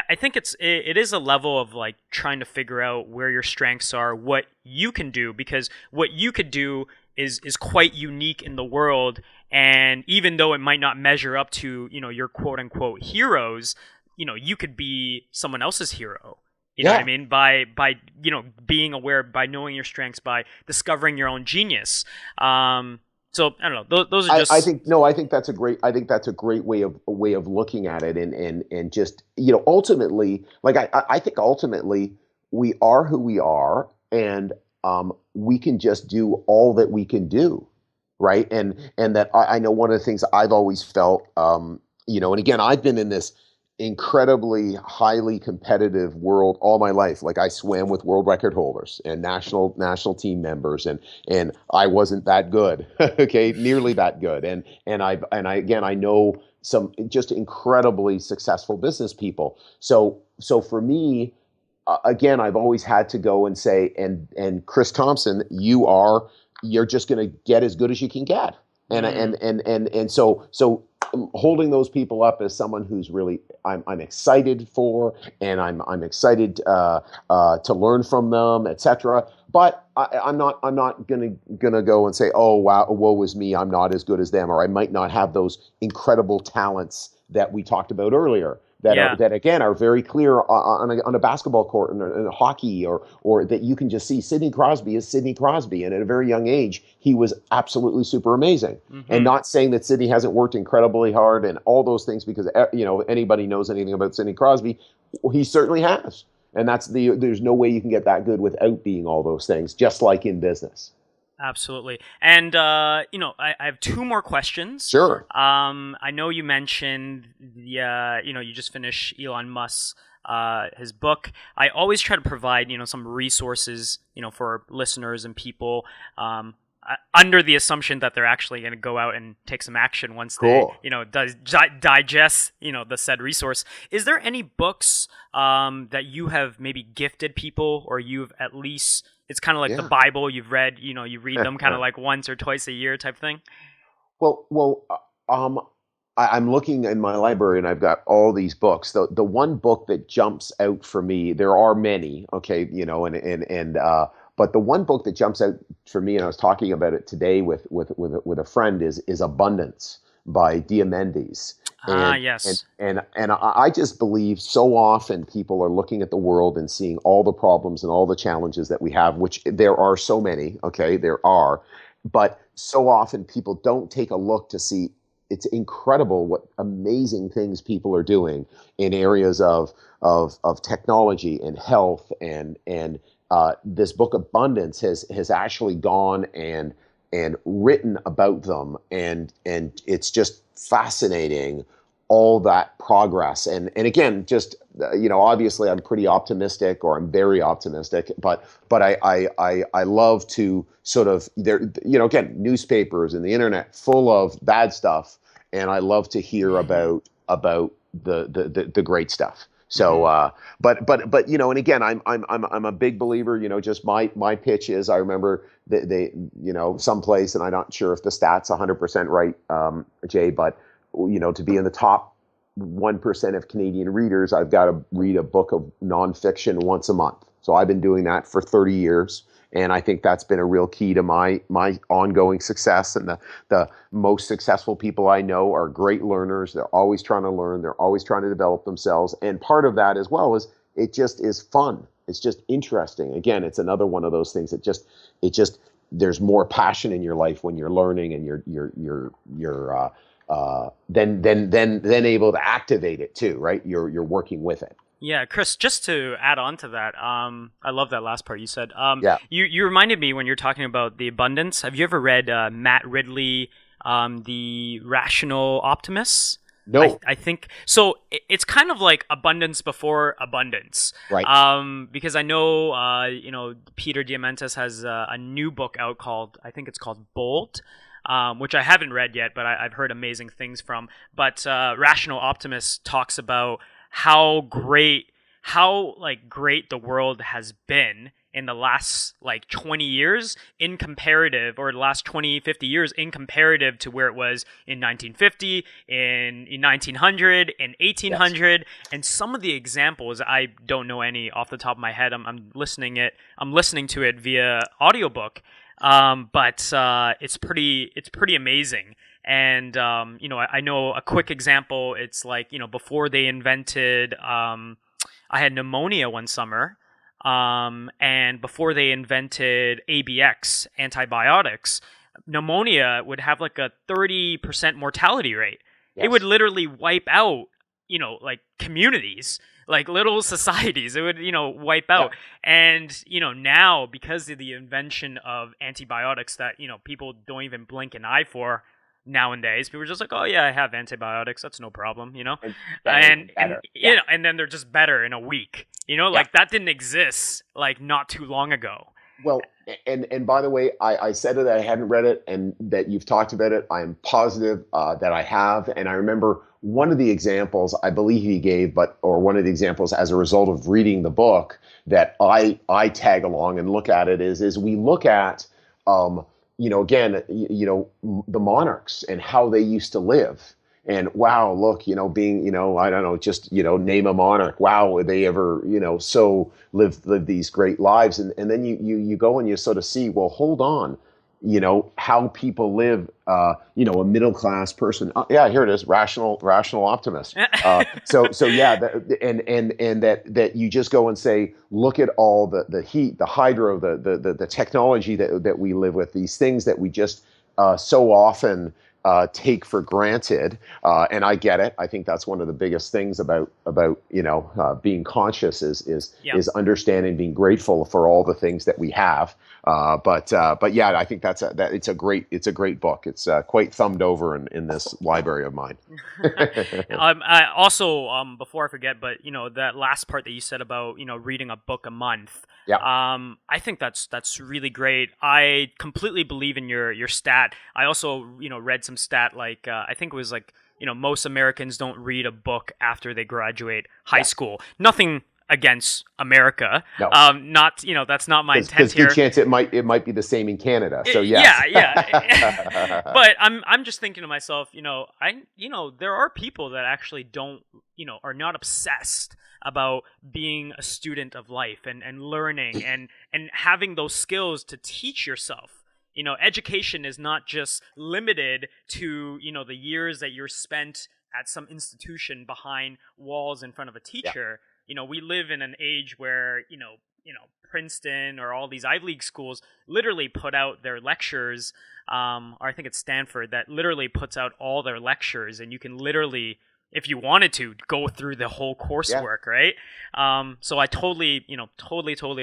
I think it is a level of like trying to figure out where your strengths are, what you can do, because what you could do is quite unique in the world. And even though it might not measure up to, your quote unquote heroes, you could be someone else's hero. You know what I Yeah. mean? By being aware, by knowing your strengths, by discovering your own genius. So I don't know. Those are I just think no, I think that's a great way of looking at it, and just ultimately, like I think ultimately we are who we are, and we can just do all that we can do, right? And that I know one of the things I've always felt, and again, I've been in this incredibly highly competitive world all my life. Like I swam with world record holders and national team members, and I wasn't that good, okay, nearly that good. And I again, I know some just incredibly successful business people. So for me, again, I've always had to go and say, and Chris Thompson, you're just going to get as good as you can get. And holding those people up as someone who's really I'm excited for, and I'm excited to learn from them, etc. But I'm not gonna go and say, oh wow, woe is me, I'm not as good as them, or I might not have those incredible talents that we talked about earlier, yeah. that again are very clear on a basketball court, and in hockey, or that you can just see. Sidney Crosby is Sidney Crosby, and at a very young age he was absolutely super amazing. And Hmm. not saying that Sidney hasn't worked incredibly hard and all those things, because anybody knows anything about Sidney Crosby, he certainly has. And there's no way you can get that good without being all those things, just like in business. Absolutely. And, I have two more questions. Sure. I know you mentioned you just finished Elon Musk's, his book. I always try to provide, some resources, for listeners and people, under the assumption that they're actually going to go out and take some action once they, Cool. digest, the said resource. Is there any books, that you have maybe gifted people, or you've at least, it's kind of like the Yeah. Bible, you've read, you read them kind of like once or twice a year type thing? Well, I'm looking in my library and I've got all these books. The one book that jumps out for me, there are many, okay, but the one book that jumps out for me, and I was talking about it today with a friend, is Abundance by Diamandis. Ah, And and yes. and and I just believe so often people are looking at the world and seeing all the problems and all the challenges that we have, which there are so many, okay, there are, but so often people don't take a look to see it's incredible what amazing things people are doing in areas of technology and health and this book Abundance has actually gone and written about them and it's just fascinating all that progress and again just obviously I'm pretty optimistic or I'm very optimistic but I love to sort of there again newspapers and the internet full of bad stuff and I love to hear about the great stuff. So, Hmm. but and again, I'm a big believer. Just my pitch is I remember they someplace, and I'm not sure if the stats 100% right, Jay, but to be in the top 1% of Canadian readers, I've got to read a book of nonfiction once a month. So I've been doing that for 30 years. And I think that's been a real key to my ongoing success. And the most successful people I know are great learners. They're always trying to learn. They're always trying to develop themselves. And part of that as well is it just is fun. It's just interesting. Again, it's another one of those things that it just there's more passion in your life when you're learning and you're able to activate it too, right? You're working with it. Yeah, Chris, just to add on to that, I love that last part you said. Yeah. You reminded me when you're talking about the abundance. Have you ever read Matt Ridley, The Rational Optimist? I, No. I think so. It's kind of like abundance before abundance, Right. because I know Peter Diamandis has a new book out called, I think it's called Bold, which I haven't read yet, but I've heard amazing things from. But Rational Optimist talks about how great the world has been in the last like 20 years in comparative, or the last 20, 50 years in comparative to where it was in 1950, in 1900, in Yes. 1800. And some of the examples, I don't know any off the top of my head. I'm listening to it via audiobook. But it's pretty amazing. And I know a quick example. It's like, before they invented, I had pneumonia one summer, and before they invented ABX, antibiotics, pneumonia would have like a 30% mortality rate. It would Yes. literally wipe out, like communities, like little societies. It would, wipe Yeah. out. And, now, because of the invention of antibiotics that, people don't even blink an eye for nowadays, people are just like, oh yeah, I have antibiotics, that's no problem. And bang, And better. Yeah. and then they're just better in a week. Yeah. Like that didn't exist like not too long ago. Well, and by the way, I said it, I hadn't read it, and that you've talked about it. I'm positive that I have, and I remember one of the examples I believe he gave, or one of the examples as a result of reading the book that I tag along and look at it is we look at again the monarchs and how they used to live. And wow, look, being, I don't know, just, name a monarch. Wow, would they ever, so live these great lives. And then you go and you sort of see, well, hold on, how people live, a middle class person. Yeah, here it is, rational optimist. So yeah, and that you just go and say, look at all the heat, the hydro, the technology that we live with, these things that we just so often take for granted. And I get it. I think that's one of the biggest things about being conscious Yep. is understanding, being grateful for all the things that we have. But yeah, I think that it's a great book. It's quite thumbed over in this library of mine. I also, before I forget, but that last part that you said about reading a book a month. Yeah. I think that's really great. I completely believe in your stat. I also read some stat like I think it was like most Americans don't read a book after they graduate high Yeah. school. Nothing against America. No. Not that's not my intent Because here. good chance it might be the same in Canada. So Yeah, yes. yeah. But I'm just thinking to myself, there are people that actually don't, are not obsessed about being a student of life and learning and having those skills to teach yourself. Education is not just limited to, the years that you're spent at some institution behind walls in front of a teacher. We live in an age where, Princeton or all these Ivy League schools literally put out their lectures, or I think it's Stanford that literally puts out all their lectures, and you can literally, if you wanted to, go through the whole coursework, right? So I totally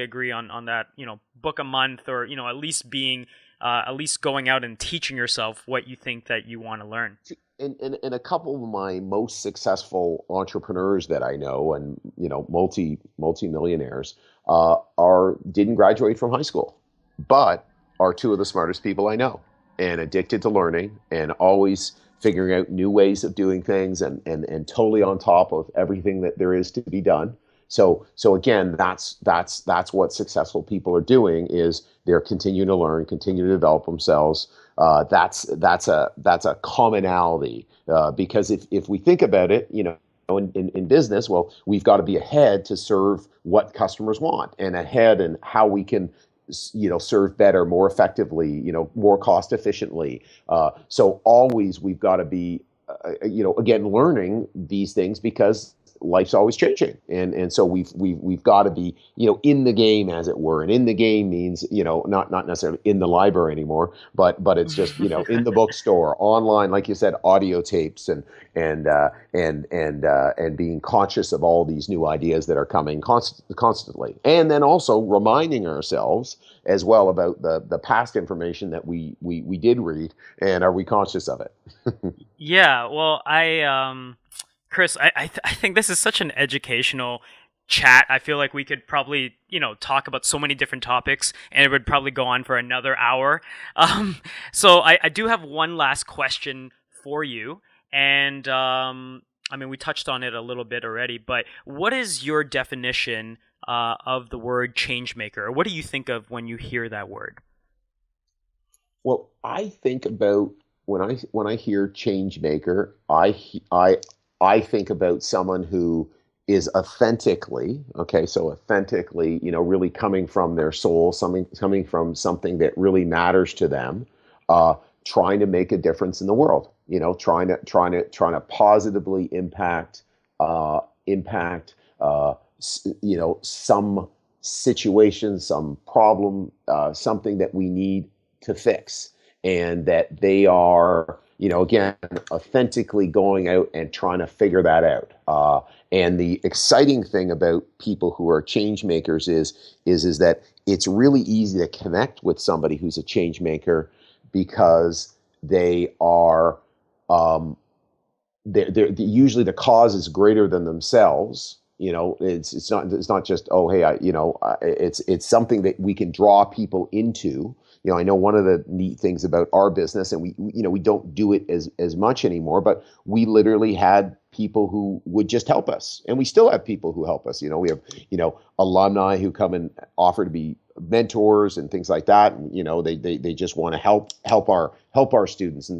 agree on that, book a month, or, at least going out and teaching yourself what you think that you want to learn. And a couple of my most successful entrepreneurs that I know, and multi-millionaires, didn't graduate from high school, but are two of the smartest people I know, and addicted to learning and always figuring out new ways of doing things, and totally on top of everything that there is to be done. So again, that's what successful people are doing, is they're continuing to learn, continue to develop themselves. That's a commonality, because if we think about it, in business, well, we've got to be ahead to serve what customers want, and ahead in how we can serve better, more effectively, more cost efficiently. So always we've got to be again, learning these things, because life's always changing, and so we've got to be in the game, as it were. And in the game means not necessarily in the library anymore, but it's just in the bookstore, online, like you said, audio tapes, and being conscious of all these new ideas that are coming constantly, and then also reminding ourselves as well about the past information that we did read, and are we conscious of it? Yeah, well, Chris, I think this is such an educational chat. I feel like we could probably, talk about so many different topics, and it would probably go on for another hour. So I do have one last question for you, and we touched on it a little bit already, but what is your definition of the word changemaker? What do you think of when you hear that word? Well, I think about, when I hear change maker, I think about someone who is authentically, really coming from their soul, coming from something that really matters to them, trying to make a difference in the world. Trying to positively impact some situation, some problem, something that we need to fix, and that they are, again, authentically going out and trying to figure that out. And the exciting thing about people who are change makers is that it's really easy to connect with somebody who's a change maker, because they are, they're usually the cause is greater than themselves. It's not just, oh, hey, it's something that we can draw people into. I know one of the neat things about our business, and we don't do it as much anymore, but we literally had people who would just help us, and we still have people who help us. We have alumni who come and offer to be mentors and things like that, and they just want to help our students,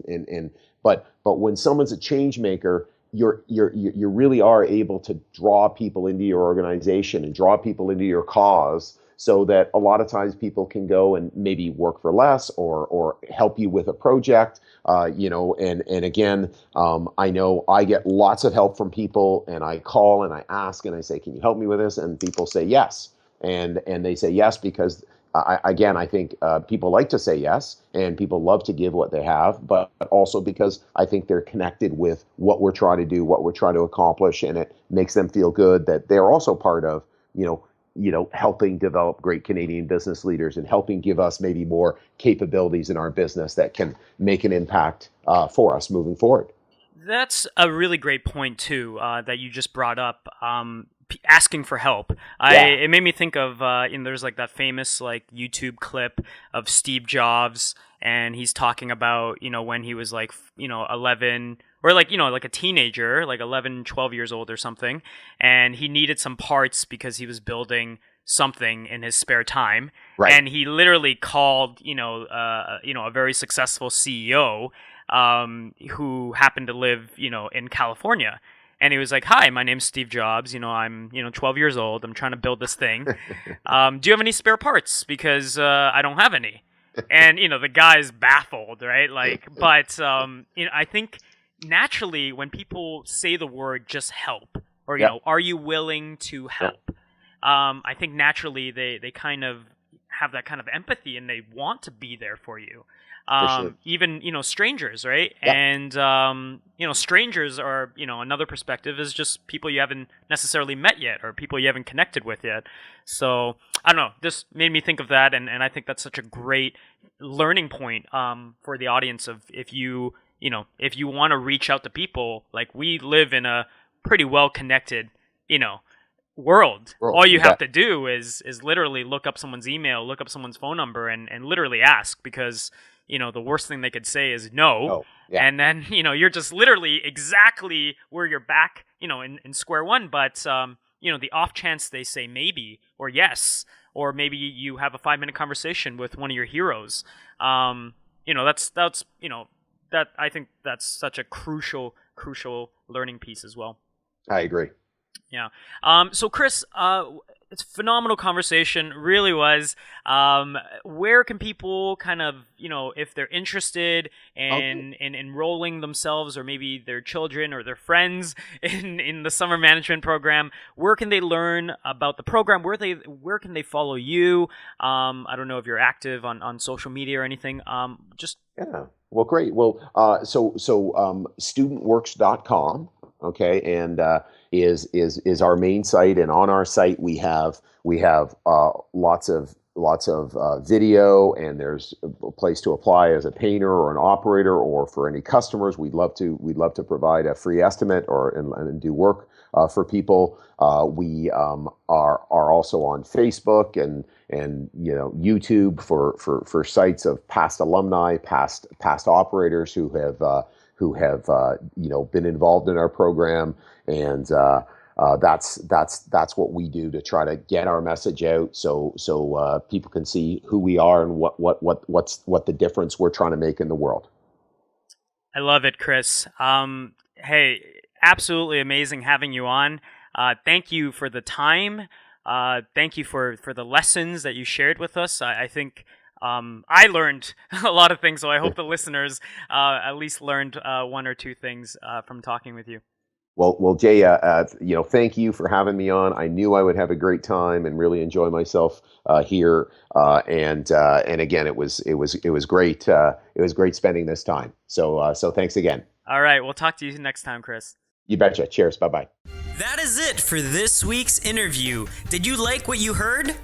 but when someone's a change maker, you really are able to draw people into your organization and draw people into your cause, so that a lot of times people can go and maybe work for less, or help you with a project, and again, I know I get lots of help from people, and I call and I ask and I say, can you help me with this? And people say yes, and they say yes because I think people like to say yes, and people love to give what they have, but also because I think they're connected with what we're trying to do, what we're trying to accomplish, and it makes them feel good that they're also part of, helping develop great Canadian business leaders and helping give us maybe more capabilities in our business that can make an impact for us moving forward. That's a really great point too, that you just brought up. Asking for help. It made me think of there's like that famous like YouTube clip of Steve Jobs, and he's talking about when he was like 11 or like like a teenager, like 11, 12 years old or something, and he needed some parts because he was building something in his spare time, right. And he literally called a very successful CEO who happened to live in California. And he was like, "Hi, my name's Steve Jobs. I'm 12 years old. I'm trying to build this thing. Do you have any spare parts? Because I don't have any." And the guy's baffled, right? Like, but I think naturally when people say the word "just help" or "are you willing to help," I think naturally they kind of have that kind of empathy and they want to be there for you. Sure. Even strangers, right? Yep. And strangers are another perspective is just people you haven't necessarily met yet or people you haven't connected with yet. So I don't know, this made me think of that, and I think that's such a great learning point for the audience of if you want to reach out to people. Like, we live in a pretty well connected world. All you have to do is literally look up someone's email, look up someone's phone number, and literally ask, because the worst thing they could say is no. Oh, yeah. And then, you're just literally exactly where you're back, in square one. But, the off chance they say maybe or yes, or maybe you have a 5-minute conversation with one of your heroes. That I think that's such a crucial learning piece as well. I agree. Yeah. So Chris, it's a phenomenal conversation, really was. Where can people kind of, if they're interested in enrolling themselves or maybe their children or their friends in the summer management program, where can they learn about the program? Where can they follow you? I don't know if you're active on social media or anything. Yeah. Well, great. Well, so studentworks.com. Okay, and is our main site, and on our site we have lots of video, and there's a place to apply as a painter or an operator, or for any customers. We'd love to provide a free estimate and do work for people. We are also on Facebook and YouTube for sites of past alumni, past operators who have been involved in our program, and that's what we do to try to get our message out, so people can see who we are and what the difference we're trying to make in the world. I love it, Chris. Hey, absolutely amazing having you on. Thank you for the time. Thank you for the lessons that you shared with us. I think I learned a lot of things, so I hope the listeners at least learned one or two things from talking with you. Well, Jay, thank you for having me on. I knew I would have a great time and really enjoy myself here. And again, it was great. It was great spending this time. So thanks again. All right, we'll talk to you next time, Chris. You betcha. Cheers. Bye-bye. That is it for this week's interview. Did you like what you heard?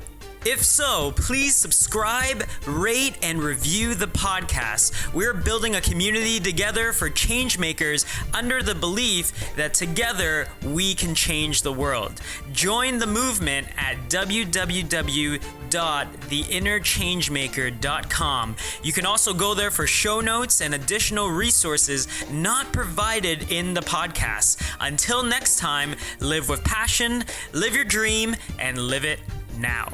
If so, please subscribe, rate, and review the podcast. We're building a community together for changemakers under the belief that together we can change the world. Join the movement at www.theinnerchangemaker.com. You can also go there for show notes and additional resources not provided in the podcast. Until next time, live with passion, live your dream, and live it now.